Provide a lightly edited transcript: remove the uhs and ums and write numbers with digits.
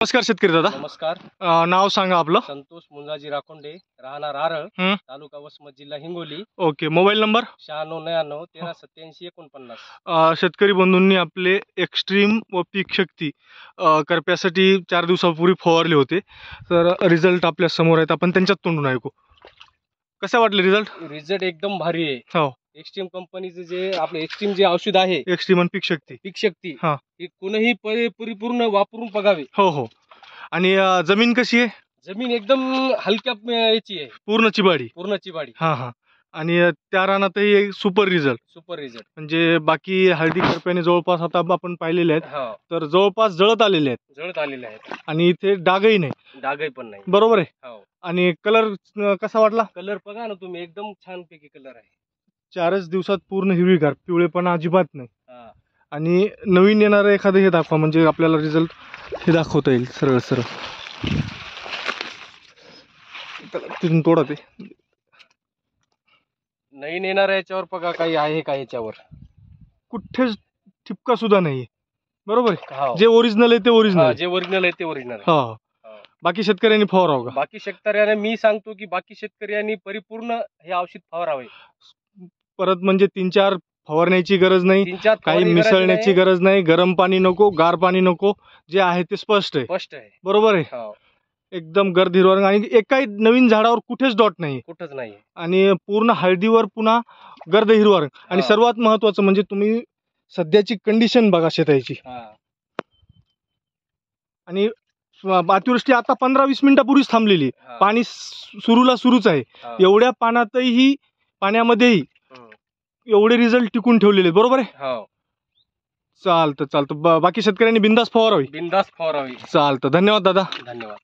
नमस्कार शेतकरी दादा. नमस्कार. नाव सांगा आपलं. संतोष मुंजाजी राखोंडे, राहणार आरळ, तालुका वसमत, जिल्हा हिंगोली. ओके. Mobile number 9699138749. शेतकरी बंधूंनी आपले एक्स्ट्रीम व पीक शक्ती करप्यासाठी 4 दिवसापूर्वी फवारले होते. तर रिझल्ट आपल्या समोर आहेत, आपण त्यांच्याच तोंडून ऐकू. कसे वाटले रिझल्ट? रिझल्ट एकदम भारी आहे. हो. एक्स्ट्रीम कंपनीचे जे आपले एक्स्ट्रीम जे औषध आहे, एक्स्ट्रीम आणि पीक शक्ती हा, हे कोणीही परिपूर्ण वापरून बघावे. हो हो. आणि जमीन कशी आहे? जमीन एकदम हलक्या याची आहे, पूर्ण चिबाडी. हा हा. आणि त्या रानातही एक सुपर रिझल्ट. म्हणजे बाकी हळदी करप्याने जवळपास आता आपण पाहिलेले आहेत, तर जवळपास जळत आलेले आहेत. आणि इथे डागही पण नाही. बरोबर आहे. आणि कलर कसा वाटला? कलर बघा ना तुम्ही, एकदम छान पैकी कलर आहे. 4च दिवसात पूर्ण हिरवीगार, पिवळेपणा अजिबात नाही. आणि नवीन येणारं एखादं हे दाखवा, म्हणजे आपल्याला रिझल्ट हे दाखवता येईल सरळ. तिथून तोडा ते. नवीन येणार याच्यावर बघा, काही आहे का याच्यावर? कुठेच ठिपका सुद्धा नाहीये. बरोबर आहे. जे ओरिजिनल आहे ते ओरिजिनल. हा. बाकी शेतकऱ्यांनी फवारावं का? बाकी शेतकऱ्यांनी मी सांगतो की बाकी शेतकऱ्यांनी परिपूर्ण हे औषध फवारावे. परत म्हणजे 3-4 फवारण्याची गरज नाही, काही मिसळण्याची गरज नाही. गरम पाणी नको, गार पाणी नको. जे आहे ते स्पष्ट आहे. बरोबर आहे. एकदम गर्द हिरवा रंग, आणि एकाही नवीन झाडावर कुठेच डॉट नाही. आणि पूर्ण हळदीवर पुन्हा गर्द हिरवा रंग. आणि सर्वात महत्वाचं म्हणजे तुम्ही सध्याची कंडिशन बघा शेताची. आणि अतिवृष्टी आता 15-20 मिनिटापूर्वीच थांबलेली. पाणी सुरूच आहे. एवढ्या पाण्यामध्येही एवढे रिझल्ट टिकून ठेवलेले. बरोबर आहे. चालतं. बाकी शेतकऱ्यांनी बिंदास फवारावी. चालतं. धन्यवाद दादा. धन्यवाद.